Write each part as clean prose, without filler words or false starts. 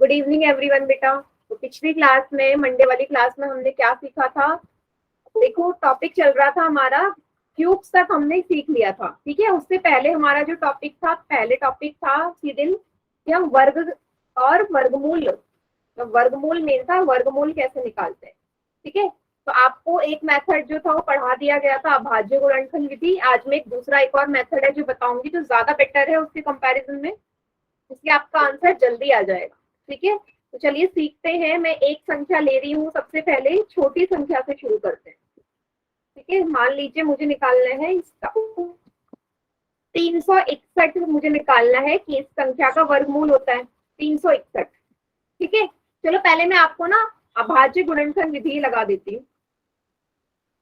Good evening everyone बेटा। तो पिछली क्लास में, मंडे वाली क्लास में हमने क्या सीखा था? देखो, टॉपिक चल रहा था हमारा क्यूब्स तक हमने सीख लिया था, ठीक है। उससे पहले हमारा जो टॉपिक था, पहले टॉपिक था उसी दिन कि हम वर्ग और वर्गमूल, वर्गमूल मेन था, वर्गमूल कैसे निकालते हैं, ठीक है। तो आपको एक मेथड जो था वो पढ़ा दिया गया था, अभाज्य गुणनखंड विधि। आज मैं एक और मेथड है जो बताऊंगी, जो ज्यादा बेटर है उसके कंपैरिजन में, इसलिए आपका आंसर जल्दी आ जाएगा, ठीक है। तो चलिए सीखते हैं। मैं एक संख्या ले रही हूँ, सबसे पहले छोटी संख्या से शुरू करते हैं, ठीक है। मान लीजिए मुझे निकालना है इसका 361 मुझे निकालना है कि इस संख्या का वर्गमूल होता है 361, ठीक है। चलो पहले मैं आपको ना अभाज्य गुणनखंड विधि लगा देती हूँ।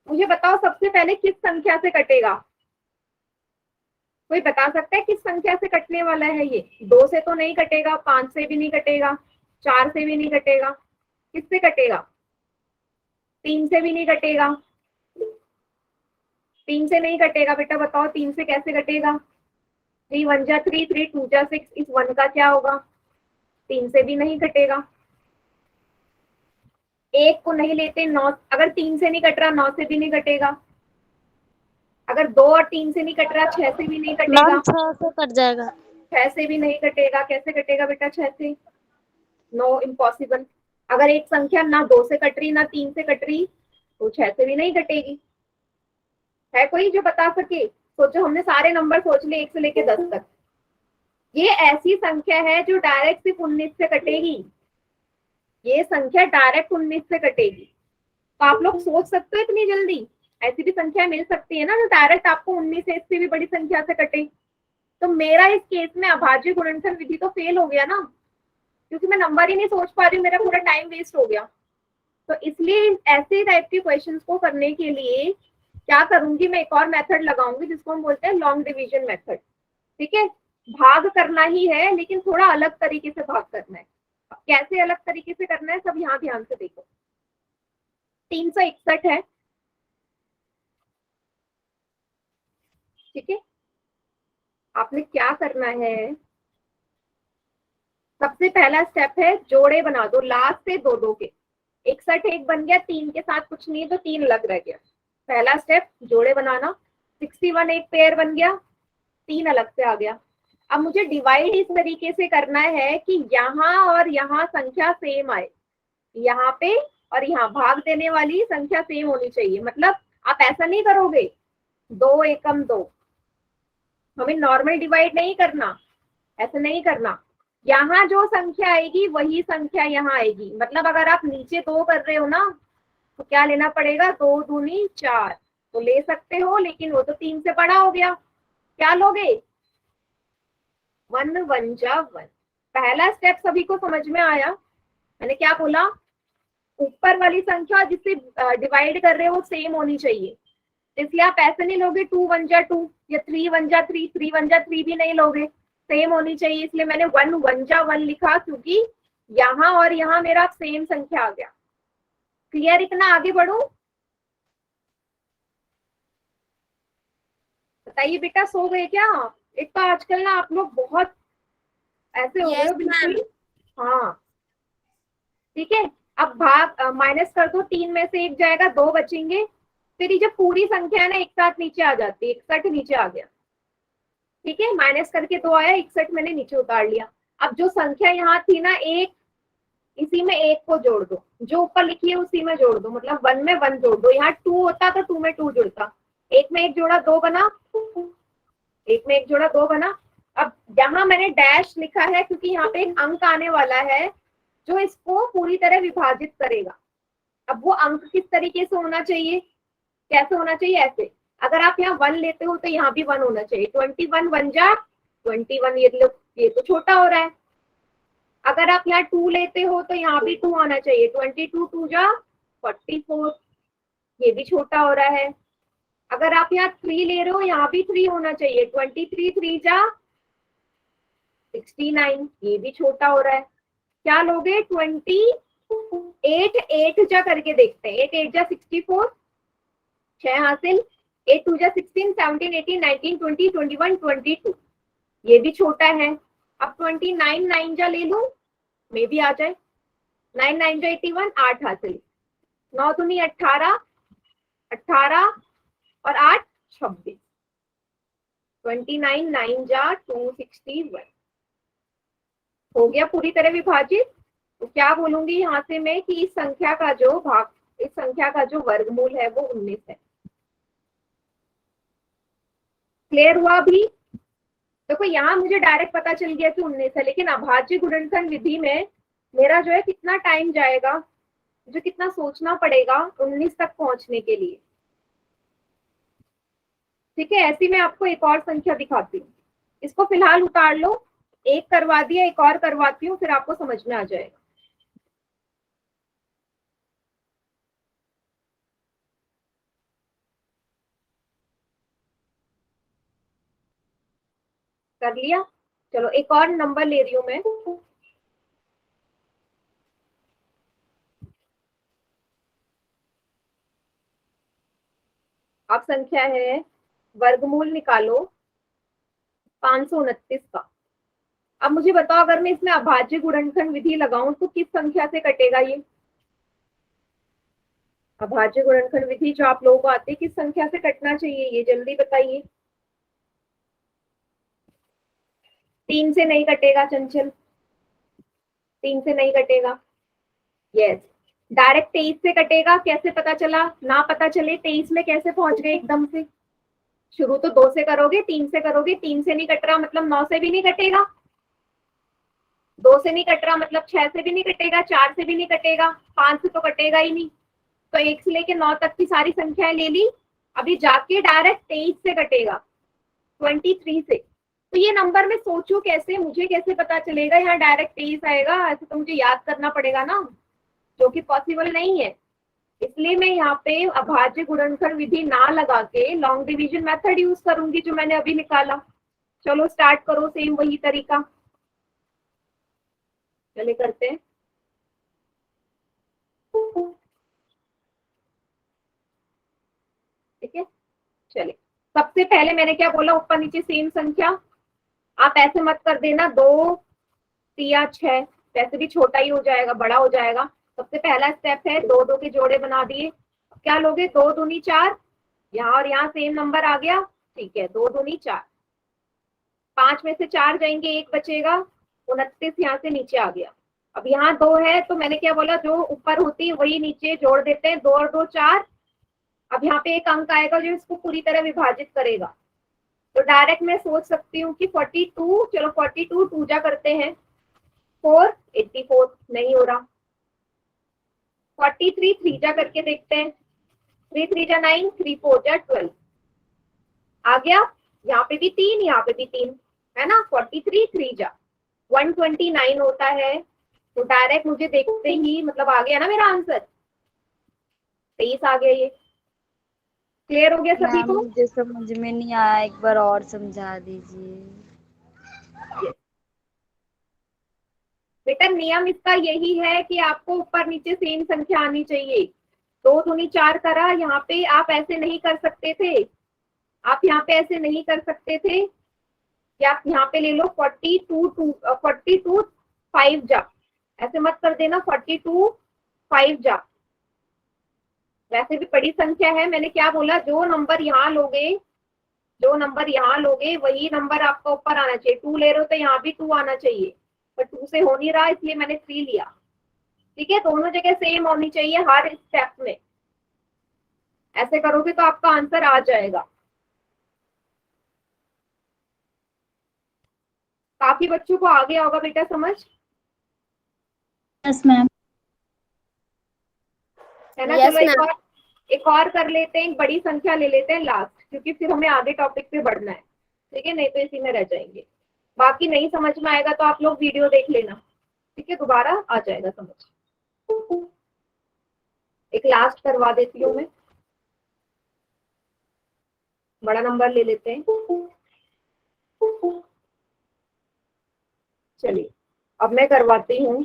मुझे बताओ सबसे पहले किस संख्या से कटेगा? कोई बता सकता है किस संख्या से कटने वाला है? ये 2 से तो नहीं कटेगा, 5 से भी नहीं कटेगा, 4 से भी नहीं कटेगा, किससे कटेगा? 3 से भी नहीं कटेगा, 3 से नहीं कटेगा बेटा, बताओ 3 से कैसे कटेगा? 3 1 जा 3, 3 2 जा 6, इस 1 का क्या होगा? 3 से भी नहीं कटेगा। एक को नहीं लेते, 9, अगर 3 से नहीं कट रहा 9 से भी नहीं कटेगा। अगर 2 और 3 से नहीं कट रहा 6 से भी नहीं कटेगा। मैम 6 से कट जाएगा। 6 से भी नहीं कटेगा, कैसे कटेगा बेटा 6 से? No, impossible. अगर एक संख्या ना 2 से कट रही ना 3 से कट रही तो 6 से भी नहीं कटेगी। है कोई जो बता सके? सोचो, हमने सारे नंबर सोच लिए 1 से लेके 10 तक। ये ऐसी संख्या है जो डायरेक्ट सिर्फ 19 से कटेगी। ये संख्या डायरेक्ट 19 से कटेगी। तो आप लोग सोच सकते हो इतनी जल्दी? ऐसी भी संख्या मिल सकती है ना जो डायरेक्ट आपको 19 से, इससे भी बड़ी संख्या से कटे। तो मेरा इस केस में अभाज्य गुणनखंड विधि तो फेल हो गया ना, क्योंकि मैं नंबर ही नहीं सोच पा रही हूँ, मेरा पूरा टाइम वेस्ट हो गया। तो इसलिए ऐसे टाइप के क्वेश्चंस को करने के लिए क्या करूंगी, मैं एक और मेथड लगाऊंगी जिसको हम बोलते हैं लॉन्ग डिवीजन मेथड, ठीक है। भाग करना ही है, लेकिन थोड़ा अलग तरीके से भाग करना है। कैसे अलग तरीके से करना है सब यहाँ ध्यान से देखो। 361 है, ठीक है। आपने क्या करना है, सबसे पहला स्टेप है जोड़े बना दो लास्ट से 2 2 के। 61 एक बन गया, 3 के साथ कुछ नहीं है तो 3 अलग रह गया। पहला स्टेप जोड़े बनाना। 61 एक पेयर बन गया, 3 अलग से आ गया। अब मुझे डिवाइड इस तरीके से करना है कि यहाँ और यहाँ संख्या सेम आए, यहाँ पे और यहाँ भाग देने वाली संख्या सेम होनी चाहिए। मतलब आप ऐसा नहीं करोगे 2 एकम 2, हमें नॉर्मल डिवाइड नहीं करना, ऐसा नहीं करना। यहाँ जो संख्या आएगी वही संख्या यहाँ आएगी। मतलब अगर आप नीचे 2 कर रहे हो ना तो क्या लेना पड़ेगा? 2 दूनी 4 तो ले सकते हो, लेकिन वो तो 3 से बड़ा हो गया। क्या लोगे? 1 1 जा 1। पहला स्टेप सभी को समझ में आया? मैंने क्या बोला? ऊपर वाली संख्या जिससे डिवाइड कर रहे हो वो सेम होनी चाहिए, इसलिए आप ऐसे नहीं लोगे 2 1 जा 2 या 3 1 जा 3, 3 1 जा 3 भी नहीं लोगे, सेम होनी चाहिए। इसलिए मैंने 1 1 जा 1 लिखा, क्योंकि यहाँ और यहाँ मेरा सेम संख्या आ गया। क्लियर? इतना आगे बढ़ू? बताइए बेटा, सो गए क्या? एक तो आजकल ना आप लोग बहुत ऐसे हो गए हो बिल्कुल। हाँ, ठीक है। अब भाग माइनस कर दो, 3 में से 1 जाएगा, 2 बचेंगे। फिर ये जब पूरी संख्या है ना एक साथ नीचे आ जाती है, 61 नीचे आ गया, ठीक है। माइनस करके 2 आया, 61 मैंने नीचे उतार लिया। अब जो संख्या यहाँ थी ना 1, इसी में 1 को जोड़ दो, जो ऊपर लिखी है उसी में जोड़ दो। मतलब 1 में 1 जोड़ दो। यहाँ 2 होता तो 2 में 2 जुड़ता। 1 में 1 जोड़ा 2 बना, 1 में 1 जोड़ा 2 बना। अब यहाँ मैंने डैश लिखा है क्योंकि यहाँ पे एक अंक आने वाला है जो इसको पूरी तरह विभाजित करेगा। अब वो अंक किस तरीके से होना चाहिए, कैसे होना चाहिए? ऐसे। अगर आप यहाँ 1 लेते हो तो यहाँ भी 1 होना चाहिए। 21 1 जा 21, ये तो छोटा हो रहा है। अगर आप यहाँ 2 लेते हो तो यहाँ भी 2 आना चाहिए। 22 2 जा 44, ये भी छोटा हो रहा है। अगर आप यहाँ 3 ले रहे हो, यहाँ भी 3 होना चाहिए। 23 3 जा 69, ये भी छोटा हो रहा है। क्या लोगे? 28 8 जा करके देखते हैं। 8 8 जा 64, 6 हासिल। 8 2 जा 16, 17 18 19 20 21 22, ये भी छोटा है। अब 29 9 जा ले लूं, में भी आ जाए। 9 9 जो 81, 8 हासिल, 9 दूनी 18, 18 और 8 26, 29 9 जा 261 हो गया पूरी तरह विभाजित। तो क्या बोलूंगी यहाँ से मैं कि इस संख्या का जो भाग, इस संख्या का जो वर्गमूल है वो 19 है। क्लियर हुआ अभी? देखो यहाँ मुझे डायरेक्ट पता चल गया कि 19 है, लेकिन अभाज्य गुणनखंड विधि में मेरा जो है कितना टाइम जाएगा, मुझे कितना सोचना पड़ेगा 19 तक पहुंचने के लिए। ठीक है, ऐसी मैं आपको एक और संख्या दिखाती हूँ। इसको फिलहाल उतार लो, एक करवा दिया, एक और करवाती हूँ, फिर आपको समझ में आ जाएगा। कर लिया? चलो एक और नंबर ले रही हूँ मैं। अब संख्या है, वर्गमूल निकालो 529 का। अब मुझे बताओ, अगर मैं इसमें अभाज्य गुणनखंड विधि लगाऊं तो किस संख्या से कटेगा ये? अभाज्य गुणनखंड विधि जो आप लोगों को आती है, किस संख्या से कटना चाहिए ये जल्दी बताइए। 3 से नहीं कटेगा चंचल, 3 से नहीं कटेगा। यस, डायरेक्ट 23 से कटेगा। कैसे पता चला? ना पता चले 23 में कैसे पहुंच गए एकदम से? शुरू तो 2 से करोगे, 3 से करोगे, 3 से नहीं कट रहा मतलब 9 से भी नहीं कटेगा, 2 से नहीं कट रहा मतलब 6 से भी नहीं कटेगा, 4 से भी नहीं कटेगा, 5 से तो कटेगा ही नहीं। तो 1 से लेके 9 तक की सारी संख्याएं ले ली, अभी जाके डायरेक्ट 23 से कटेगा, 23 से। तो ये नंबर में सोचू कैसे, मुझे कैसे पता चलेगा यहाँ डायरेक्ट 23 आएगा? ऐसे तो मुझे याद करना पड़ेगा ना, जो कि पॉसिबल नहीं है। इसलिए मैं यहाँ पे अभाज्य गुणनखंड विधि ना लगा के लॉन्ग डिवीजन मेथड यूज करूंगी, जो मैंने अभी निकाला। चलो स्टार्ट करो, सेम वही तरीका। चले करते हैं। ठीक है, चलिए सबसे पहले मैंने क्या बोला, ऊपर नीचे सेम संख्या। आप ऐसे मत कर देना 2 3 6, वैसे भी छोटा ही हो जाएगा, बड़ा हो जाएगा। सबसे पहला स्टेप है 2 2 के जोड़े बना दिए। क्या लोगे? 2 दूनी 4, यहाँ और यहाँ सेम नंबर आ गया। ठीक है, 2 दूनी 4, 5 में से 4 जाएंगे, 1 बचेगा, 29 यहाँ से नीचे आ गया। अब यहाँ 2 है तो मैंने क्या बोला, जो ऊपर होती है वही नीचे जोड़ देते हैं, 2 और 2 4। अब यहाँ पे एक अंक आएगा जो इसको पूरी तरह विभाजित करेगा। तो डायरेक्ट मैं सोच सकती हूँ कि 42, चलो 42 2 जा करते हैं, 4 84 नहीं हो रहा। 43 3 जा करके देखते हैं, 3 3 जा 9, 3 4 जा 12 आ गया। यहाँ पे भी 3, यहाँ पे भी 3 है ना। 43 3 जा 129 होता है। तो डायरेक्ट मुझे देखते ही मतलब आ गया ना मेरा आंसर, 23 आ गया। ये क्लियर हो गया सभी को? मुझे समझ में नहीं आया, एक बार और समझा दीजिए। बेटा नियम इसका यही है कि आपको ऊपर नीचे सेम संख्या आनी चाहिए। 2 दूनी 4 करा, यहाँ पे आप ऐसे नहीं कर सकते थे, आप यहाँ पे ऐसे नहीं कर सकते थे कि आप यहाँ पे ले लो 42 5 जा, ऐसे मत कर देना 42 5 जा। वैसे भी बड़ी संख्या है। मैंने क्या बोला, जो नंबर यहाँ लोगे, जो नंबर यहाँ लोगे वही नंबर आपका ऊपर आना चाहिए। 2 ले रहे हो तो यहाँ भी 2 आना चाहिए, पर 2 से हो नहीं रहा इसलिए मैंने 3 लिया। ठीक है, दोनों जगह सेम होनी चाहिए हर स्टेप में। ऐसे करोगे तो आपका आंसर आ जाएगा। काफी बच्चों को आ गया होगा बेटा समझ, यस मैम। है ना। यस चलो मैम। एक और कर लेते हैं, एक बड़ी संख्या ले लेते हैं लास्ट, क्योंकि फिर हमें आगे टॉपिक पे बढ़ना है। ठीक है, नहीं तो इसी में रह जाएंगे। बाकी नहीं समझ में आएगा तो आप लोग वीडियो देख लेना, ठीक है, दोबारा आ जाएगा समझ। एक लास्ट करवा देती हूँ मैं, बड़ा नंबर ले लेते हैं। चलिए अब मैं करवाती हूँ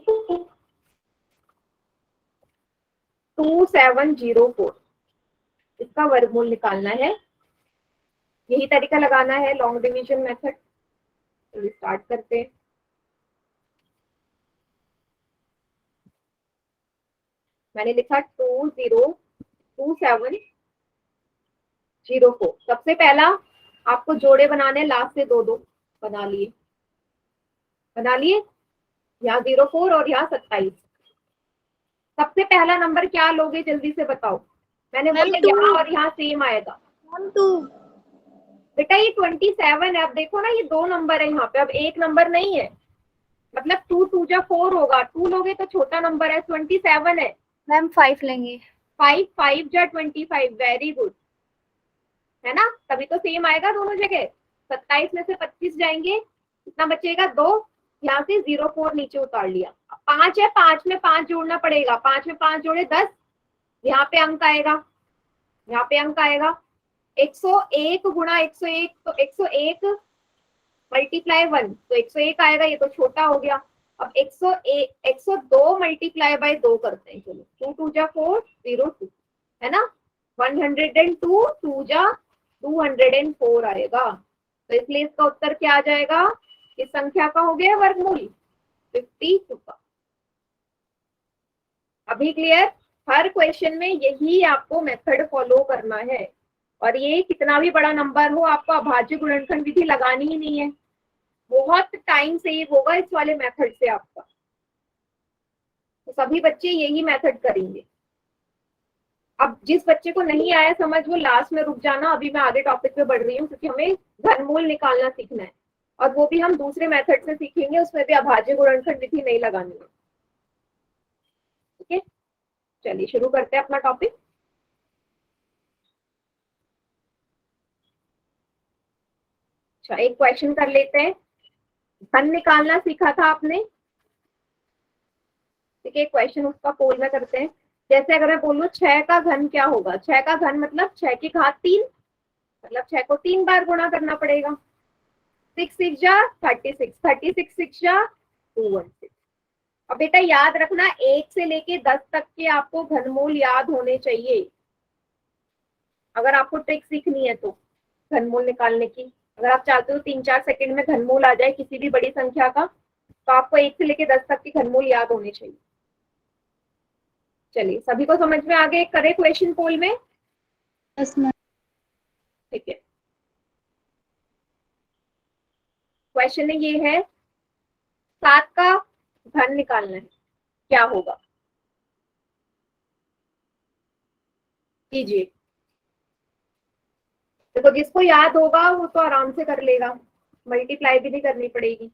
2704, इसका वर्गमूल निकालना है। यही तरीका लगाना है, लॉन्ग डिवीजन मेथड। चलिए स्टार्ट करते हैं। मैंने लिखा 202704। सबसे पहला आपको जोड़े बनाने, लास्ट से दो दो बना लिए, यहाँ 04 और यहाँ 27। सबसे पहला नंबर क्या लोगे, जल्दी से बताओ। मैंने बोला यहाँ और यहाँ सेम आएगा। बेटा ये 27 है। अब देखो ना, ये दो नंबर है यहाँ पे, अब एक नंबर नहीं है, मतलब 2 2 जा 4 होगा। 2 लोगे तो छोटा नंबर है, 27 है। मैम 5 लेंगे। 5 5 जा 25, वेरी गुड, है ना, तभी तो सेम आएगा दोनों जगह। 27 में से 25 जाएंगे, कितना बचेगा, 2। यहाँ से 04 नीचे उतार लिया। 5 है, 5 में 5 जोड़ना पड़ेगा, 5 में 5 जोड़े 10, यहाँ पे अंक आएगा, 101 गुणा 101, तो 101 मल्टीप्लाई 1, तो 101 आएगा, ये तो छोटा हो गया। अब 102 मल्टीप्लाई बाय 2 करते हैं, चलो 2 2 जा 4, 02, है ना, 102 2 जा 204 आएगा। तो इसलिए इसका उत्तर क्या आ जाएगा, इस संख्या का हो गया वर्गमूल 52 का। अभी क्लियर। हर क्वेश्चन में यही आपको मेथड फॉलो करना है, और ये कितना भी बड़ा नंबर हो, आपको अभाज्य गुणनखंड विधि लगानी ही नहीं है। बहुत टाइम सेव होगा इस वाले मेथड से आपका, तो सभी बच्चे यही मेथड करेंगे। अब जिस बच्चे को नहीं आया समझ, वो लास्ट में रुक जाना, अभी मैं आगे टॉपिक पे बढ़ रही हूँ, क्योंकि हमें घनमूल निकालना सीखना है, और वो भी हम दूसरे मेथड से सीखेंगे, उसमें भी अभाज्य गुणनखंड विधि नहीं लगानी है। ठीक है, चलिए शुरू करते हैं अपना टॉपिक। अच्छा, एक क्वेश्चन कर लेते हैं। घन निकालना सीखा था आपने, ठीक है, क्वेश्चन उसका पोल में करते हैं। जैसे अगर मैं बोलूँ 6 का घन क्या होगा, 6 का घन मतलब 6 की घात 3, मतलब 6 को 3 बार गुणा करना पड़ेगा। 6 6 जा 36, 36 6 जा 216। अब बेटा याद रखना, 1 से लेके 10 तक के आपको घनमूल याद होने चाहिए, अगर आपको ट्रिक सीखनी है तो घनमूल निकालने की। अगर आप चाहते हो 3-4 सेकंड में घनमूल आ जाए किसी भी बड़ी संख्या का, तो आपको 1 से लेके 10 तक के घनमूल याद होने चाहिए। चलिए, सभी को समझ में आ गए, करे क्वेश्चन पोल में। ठीक है, क्वेश्चन ये है, 7 का घन निकालना है, क्या होगा, कीजिए। देखो जिसको याद होगा वो तो आराम से कर लेगा, मल्टीप्लाई भी नहीं करनी पड़ेगी।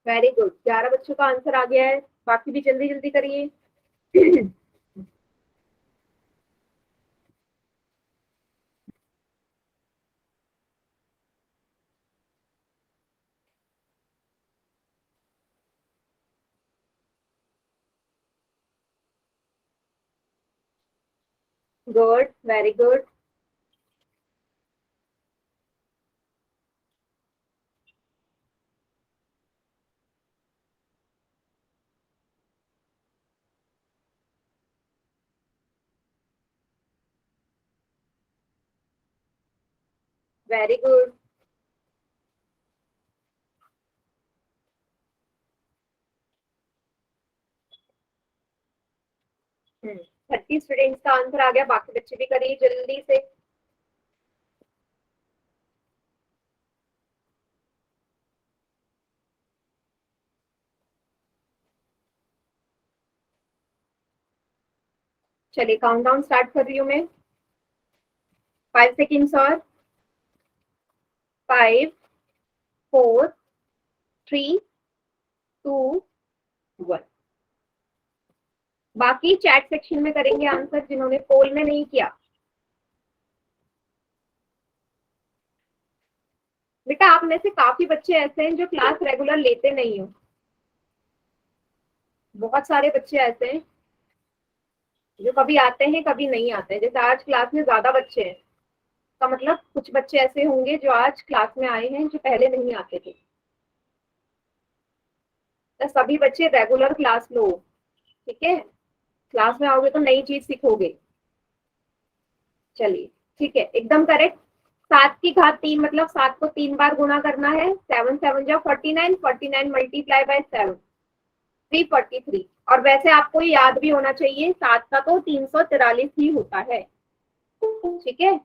वेरी गुड, 11 बच्चों का आंसर आ गया है, बाकी भी जल्दी जल्दी करिए। Good, very good. Very good. 30 students का आंसर आ गया, बाकी बच्चे भी करिए जल्दी से। चलिए काउंटडाउन स्टार्ट कर रही हूँ मैं, 5 सेकेंड्स और, 5 4 3 2 1। बाकी चैट सेक्शन में करेंगे आंसर, जिन्होंने पोल में नहीं किया। बेटा आप में से काफी बच्चे ऐसे हैं जो क्लास रेगुलर लेते नहीं हो, बहुत सारे बच्चे ऐसे हैं जो कभी आते हैं कभी नहीं आते हैं, जैसे आज क्लास में ज्यादा बच्चे हैं, का मतलब कुछ बच्चे ऐसे होंगे जो आज क्लास में आए हैं जो पहले नहीं आते थे, तो सभी बच्चे रेगुलर क्लास लो, ठीक है। क्लास में आओगे तो नई चीज सीखोगे। चलिए ठीक है, एकदम करेक्ट। 7 की घात 3 मतलब 7 को 3 बार गुणा करना है। 7 7 जा 49, 49 मल्टीप्लाई बाय 7, 343। और वैसे आपको ये याद भी होना चाहिए, 7 का तो 343 ही होता है, ठीक है।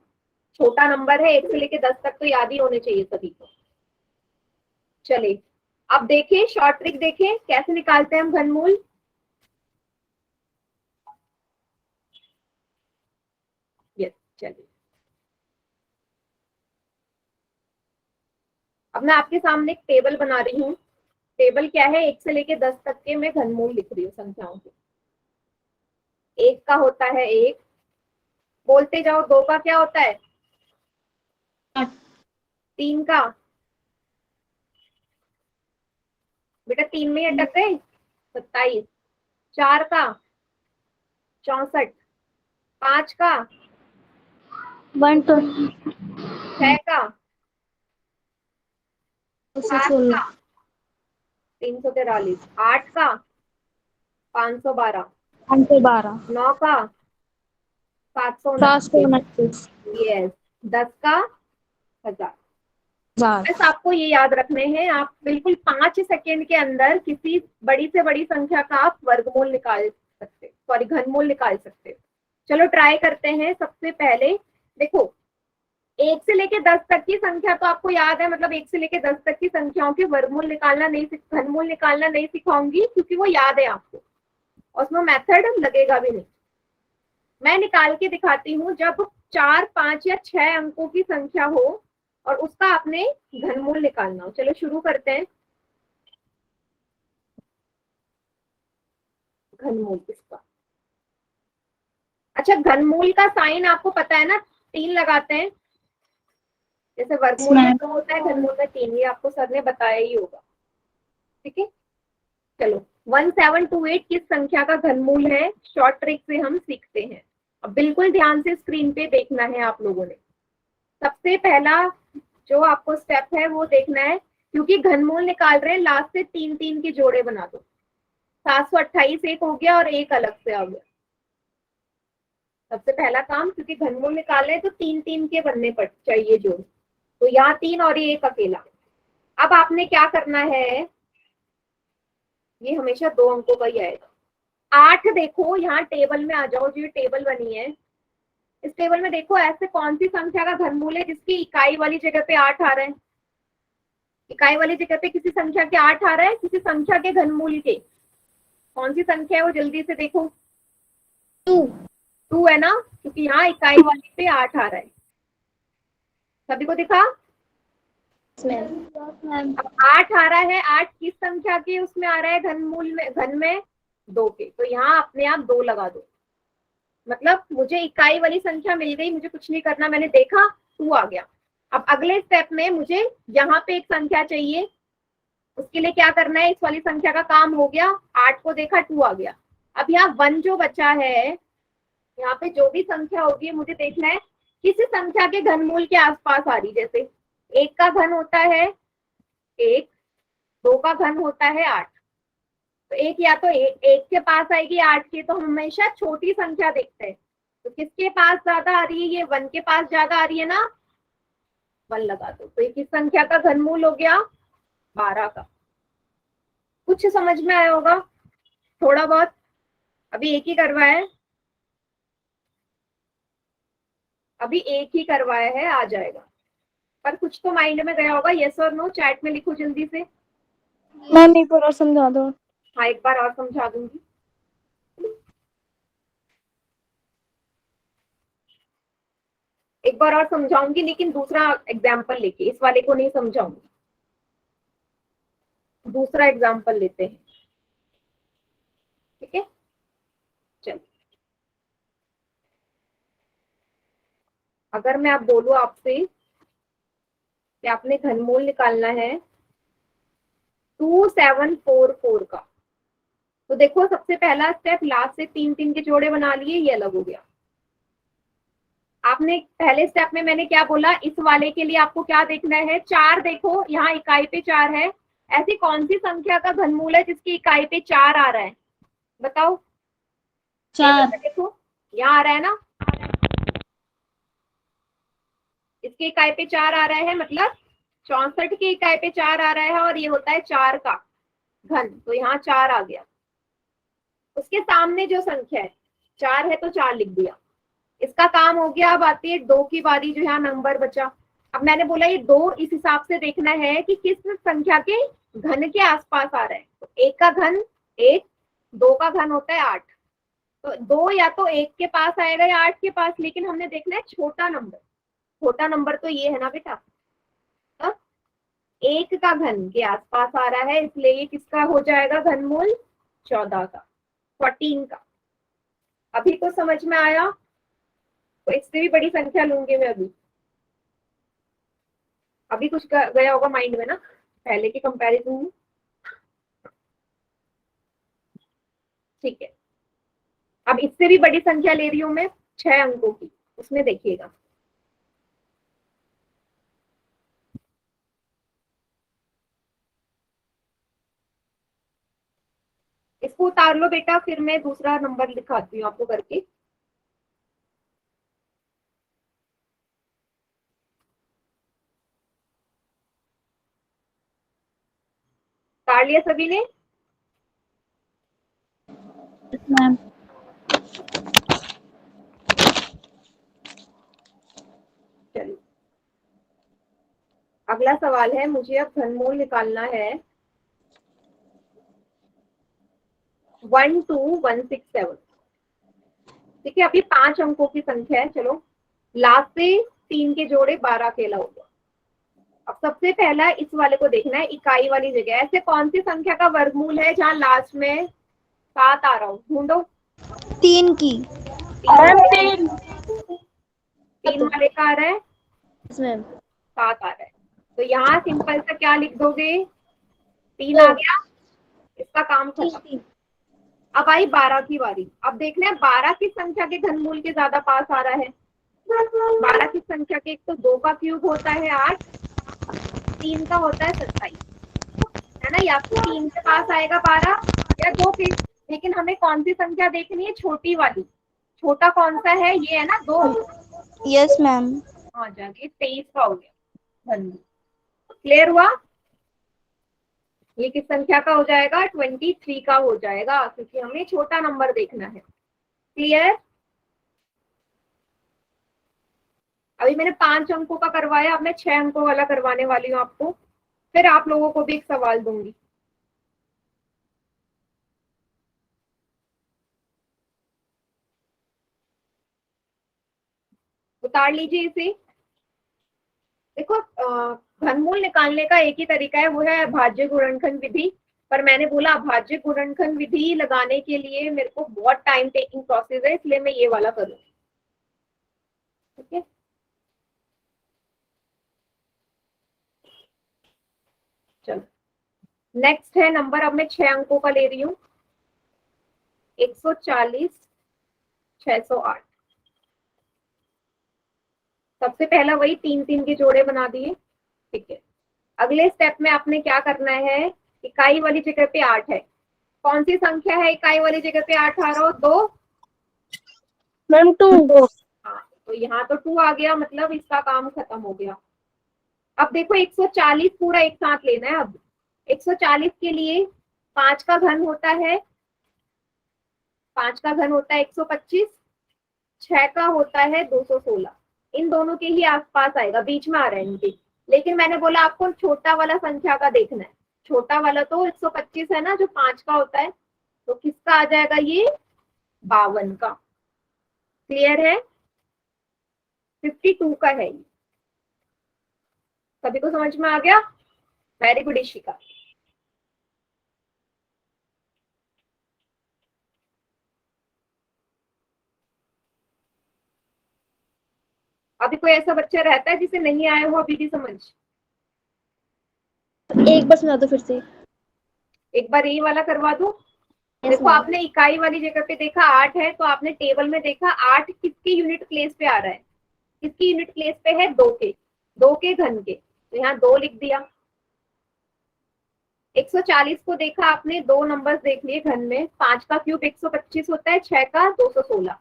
छोटा नंबर है, 1 से लेके 10 तक तो याद ही होने चाहिए सभी को। चलिए अब देखिए शॉर्ट ट्रिक, देखें कैसे निकालते हैं हम घनमूल। यस, चलिए अब मैं आपके सामने एक टेबल बना रही हूँ। टेबल क्या है, 1 से लेके 10 तक के मैं घनमूल लिख रही हूँ संख्याओं के। 1 का होता है 1, बोलते जाओ। 2 का क्या होता है, 3 का, बेटा 3 में ही अटक गए, 27। 4 का 64। 5 का 120 6 का 7 16 का 343। 8 का 512। 512 9 का 729। 729 यस। 10 का 1000। 1000 बस आपको ये याद रखने हैं, आप बिल्कुल 5 सेकेंड के अंदर किसी बड़ी से बड़ी संख्या का आप वर्गमूल निकाल सकते, सॉरी घनमूल निकाल सकते। चलो ट्राई करते हैं। सबसे पहले देखो, 1 से लेके 10 तक की संख्या तो आपको याद है, मतलब 1 से लेके 10 तक की संख्याओं के वर्गमूल निकालना नहीं, घनमूल निकालना नहीं सिखाऊंगी क्योंकि वो याद है आपको और उसमें मेथड लगेगा भी नहीं। मैं निकाल के दिखाती हूँ, जब 4, 5 या 6 अंकों की संख्या हो और उसका आपने घनमूल निकालना हो। चलो शुरू करते हैं। घनमूल इसका, अच्छा घनमूल का साइन आपको पता है ना, 3 लगाते हैं। जैसे वर्गमूल में 2 होता है, घनमूल में 3, ये आपको सर ने बताया ही होगा, ठीक है। चलो 1728 किस संख्या का घनमूल है, शॉर्ट ट्रिक से हम सीखते हैं। अब बिल्कुल ध्यान से स्क्रीन पे देखना है आप लोगों ने। सबसे पहला जो आपको स्टेप है वो देखना है, क्योंकि घनमूल निकाल रहे हैं, लास्ट से 3 3 के जोड़े बना दो। 728 एक हो गया और एक अलग से आ गया। सबसे पहला काम, क्योंकि घनमूल निकाले तो 3 3 के बनने पड़ चाहिए जोड़, तो यहाँ 3 और ये एक अकेला। अब आपने क्या करना है, ये हमेशा 2 अंकों का ही आएगा। 8 देखो, यहाँ टेबल में आ जाओ, जो टेबल बनी है इस टेबल में देखो, ऐसे कौन सी संख्या का घनमूल है जिसकी इकाई वाली जगह पे 8 आ रहा है। इकाई वाली जगह पे किसी संख्या के 8 आ रहा है, किसी संख्या के घनमूल के। कौन सी संख्या है वो जल्दी से देखो। 2 है ना, क्योंकि यहाँ इकाई वाली पे 8 आ रहा है। सभी को दिखा। अब 8 आ रहा है, 8 किस संख्या के उसमें आ रहा है, घनमूल में, घन में 2 के, तो यहाँ अपने आप 2 लगा दो। मतलब मुझे इकाई वाली संख्या मिल गई, मुझे कुछ नहीं करना, मैंने देखा 2 आ गया। अब अगले स्टेप में मुझे यहाँ पे एक संख्या चाहिए, उसके लिए क्या करना है, इस वाली संख्या का काम हो गया। 8 को देखा, 2 आ गया। अब यहाँ 1 जो बचा है, यहाँ पे जो भी संख्या होगी मुझे देखना है किसी संख्या के घनमूल के आसपास आ रही। जैसे 1 का घन होता है 1, 2 का घन होता है 8, तो एक या तो एक के पास आएगी 8 के, तो हम हमेशा छोटी संख्या देखते हैं। तो किसके पास ज्यादा आ रही है, ये 1 के पास ज्यादा आ रही है ना, 1 लगा दो। तो ये किस संख्या का घनमूल हो गया, 12 का। कुछ समझ में आया होगा थोड़ा बहुत, अभी एक ही करवाया है, अभी एक ही करवाया है, आ जाएगा। पर कुछ तो माइंड में गया होगा, यस और नो चैट में लिखो जल्दी से। मैम एक बार और समझा दो। हाँ एक बार और समझा दूंगी। एक बार और समझाऊंगी, लेकिन दूसरा एग्जाम्पल लेके, इस वाले को नहीं समझाऊंगी, दूसरा एग्जाम्पल लेते हैं, ठीक है। चलो अगर मैं आप बोलूं आपसे कि आपने घनमूल निकालना है 2744 का, तो देखो सबसे पहला स्टेप, लास्ट से 3 3 के जोड़े बना लिए, ये अलग हो गया। आपने पहले स्टेप में मैंने क्या बोला, इस वाले के लिए आपको क्या देखना है, 4 देखो, यहाँ इकाई पे 4 है, ऐसी कौन सी संख्या का घनमूल है जिसकी इकाई पे 4 आ रहा है, बताओ। 4। देखो यहाँ आ रहा है ना, इसकी इकाई पे 4 आ रहा है, मतलब 64 की इकाई पे 4 आ रहा है, और ये होता है 4 का घन, तो यहाँ 4 आ गया। उसके सामने जो संख्या है 4 है तो 4 लिख दिया, इसका काम हो गया। अब आती है 2 की बारी, जो यहाँ नंबर बचा। अब मैंने बोला ये 2 इस हिसाब से देखना है कि किस संख्या के घन के आसपास आ रहा है। तो 1 का घन 1, 2 का घन होता है 8, तो 2 या तो 1 के पास आएगा या 8 के पास, लेकिन हमने देखना है छोटा नंबर। छोटा नंबर तो ये है ना बेटा, 1 का घन के आसपास आ रहा है, इसलिए ये किसका हो जाएगा घनमूल, 14 का, 14 का। अभी तो समझ में आया, तो इससे भी बड़ी संख्या लूंगी मैं अभी कुछ गया होगा माइंड में ना पहले के कंपैरिजन में, ठीक है। अब इससे भी बड़ी संख्या ले रही हूं मैं, 6 अंकों की, उसमें देखिएगा। इसको उतार लो बेटा, फिर मैं दूसरा नंबर दिखाती हूँ आपको करके। उतार लिया सभी ने? मैम चलिए अगला सवाल है, मुझे अब घनमूल निकालना है 12167। ठीक है, अभी 5 अंकों की संख्या है। चलो लास्ट से 3 के जोड़े 12 अकेला हो गया। अब सबसे पहला इस वाले को देखना है, इकाई वाली जगह। ऐसे कौन सी संख्या का वर्गमूल है जहां लास्ट में 7 आ रहा हो, ढूंढो। 3 की। 3 वाले का आ रहा है, मैम 7 आ रहा है, तो यहाँ सिंपल सा क्या लिख दोगे, 3 आ गया, इसका काम खत्म। अब आई 12 की बारी। अब देखना है 12 किस संख्या के घनमूल के ज्यादा पास आ रहा है। 12 किस संख्या के, एक तो 2 का क्यूब होता है 8, 3 का होता है 27, है ना, या तो 3 के पास आएगा 12 या 2 के। लेकिन हमें कौन सी संख्या देखनी है, छोटी वाली। छोटा कौन सा है, ये है ना 2। Yes ma'am. आ जाके 23 का हो गया घनमूल। क्लियर हुआ, ये किस संख्या का हो जाएगा, 23 का हो जाएगा, क्योंकि हमें छोटा नंबर देखना है। क्लियर। अभी मैंने 5 अंकों का करवाया, अब मैं 6 अंकों वाला करवाने वाली हूँ आपको, फिर आप लोगों को भी एक सवाल दूंगी। उतार लीजिए इसे। देखो घनमूल निकालने का एक ही तरीका है, वो है भाज्य गुणनखंड विधि। पर मैंने बोला भाज्य गुणनखंड विधि लगाने के लिए मेरे को बहुत टाइम टेकिंग प्रोसेस है, इसलिए मैं ये वाला करूँगी। ठीक है, चलो नेक्स्ट है नंबर, अब मैं 6 अंकों का ले रही हूँ, 140 608। सबसे पहला वही 3 3 के जोड़े बना दिए। ठीक है, अगले स्टेप में आपने क्या करना है, इकाई वाली जगह पे 8 है। कौन सी संख्या है इकाई वाली जगह पे 8 आ रहा हो, 2 मैम 2। हाँ, तो यहाँ तो 2 आ गया, मतलब इसका काम खत्म हो गया। अब देखो 140 पूरा एक साथ लेना है। अब 140 के लिए 5 का घन होता है, 5 का घन होता है 125, 6 का होता है 216। इन दोनों के ही आसपास आएगा, बीच में आ रहा है इनके। लेकिन मैंने बोला आपको छोटा वाला संख्या का देखना है। छोटा वाला तो 125 है ना, जो 5 का होता है, तो किसका आ जाएगा ये, 52 का। क्लियर है, 52 का है ये। सभी को समझ में आ गया, वेरी गुड इशिका। अभी कोई ऐसा बच्चा रहता है जिसे नहीं आया हो अभी भी समझ? एक बार सुना दो फिर से। एक बार ये वाला करवा दूं। देखो ma'am। आपने इकाई वाली जगह पे देखा 8 है, तो आपने टेबल में देखा 8 किसके यूनिट प्लेस पे आ रहा है, किसकी यूनिट प्लेस पे है? 2 के घन के, तो यहाँ 2 लिख दिया। 140 को देखा आपने, 2 नंबर्स देख लिए घन में, 5 का क्यूब 125 होता है, 6 का 216।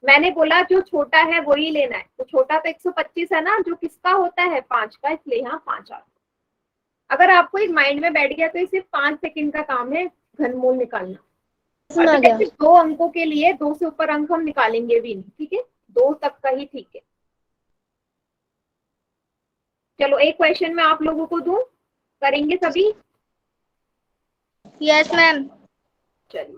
मैंने बोला जो छोटा है वही लेना है, तो छोटा तो 125 है ना, जो किसका होता है? 5 का, इसलिए यहाँ 5 आ गया। अगर आपको एक माइंड में बैठ गया तो ये सिर्फ 5 सेकंड का काम है घनमूल निकालना। और आ गया। सिर्फ 2 अंकों के लिए 2 से ऊपर अंक हम निकालेंगे भी नहीं, ठीक है? 2 तक का ही ठीक है। चलो एक क्वेश्चन मैं आप लोगों को दूं, करेंगे सभी? Yes ma'am. चलिए,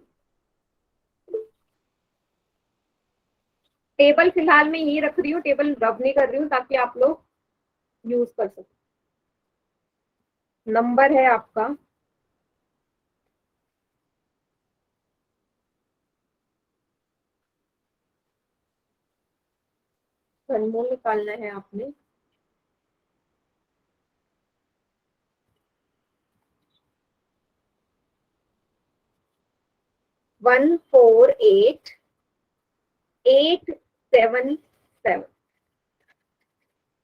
टेबल फिलहाल मैं यही रख रही हूँ, टेबल रब नहीं कर रही हूँ ताकि आप लोग यूज कर सकें। नंबर है आपका 1 निकालना है आपने। वन फोर एट 877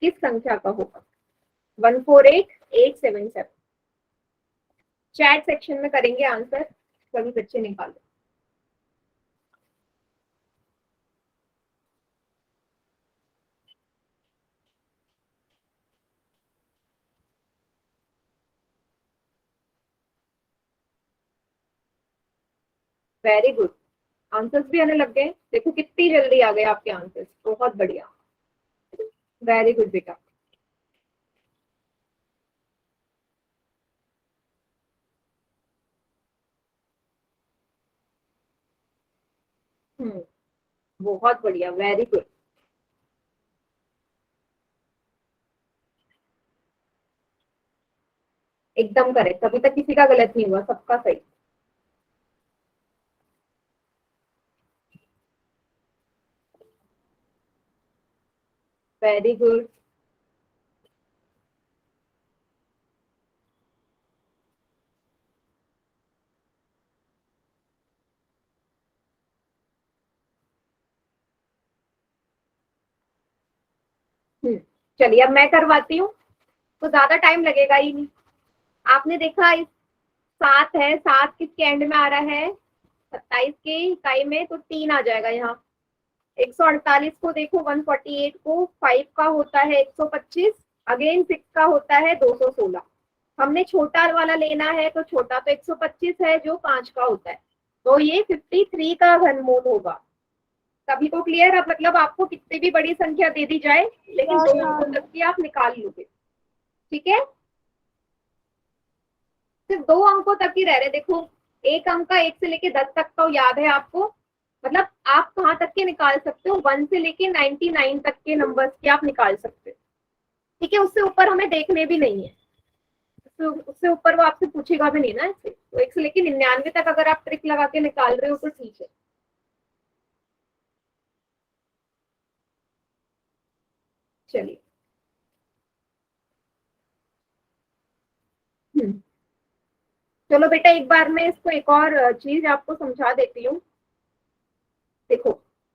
किस संख्या का होगा? 148877। चैट सेक्शन में करेंगे आंसर, सभी बच्चे निकालो। वेरी गुड, आंसर्स भी आने लग गए। देखो कितनी जल्दी आ गए आपके आंसर्स, बहुत बढ़िया, वेरी गुड बेटा। बहुत बढ़िया, वेरी गुड। एकदम करेक्ट, अभी तक किसी का गलत नहीं हुआ, सबका सही। Very good. चलिए अब मैं करवाती हूँ, तो ज्यादा टाइम लगेगा ही नहीं। आपने देखा इस 7 है, 7 किसके एंड में आ रहा है? 27 के इकाई में, तो 3 आ जाएगा यहाँ। 148 को देखो, 148 को 5 का होता है 125, अगेन 6 का होता है 216। हमने छोटा वाला लेना है, तो छोटा तो 125 है जो 5 का होता है, तो ये 53 का घनमूल होगा। सभी को क्लियर है? मतलब आपको कितनी भी बड़ी संख्या दे दी जाए, लेकिन 2 अंकों तक की आप निकाल लोगे, ठीक है? सिर्फ 2 अंकों तक ही रह रहे। देखो एक अंक का 1 से लेके 10 तक तो याद है आपको, मतलब आप कहाँ तक के निकाल सकते हो? 1 से लेके 99 तक के नंबर्स के आप निकाल सकते हो, ठीक है? उससे ऊपर हमें देखने भी नहीं है, उससे ऊपर वो आपसे पूछेगा भी नहीं ना इससे। तो 1 से लेके 99 तक अगर आप ट्रिक लगा के निकाल रहे हो तो ठीक है। चलिए, चलो बेटा एक बार मैं इसको एक और चीज आपको समझा देती हूँ। देखो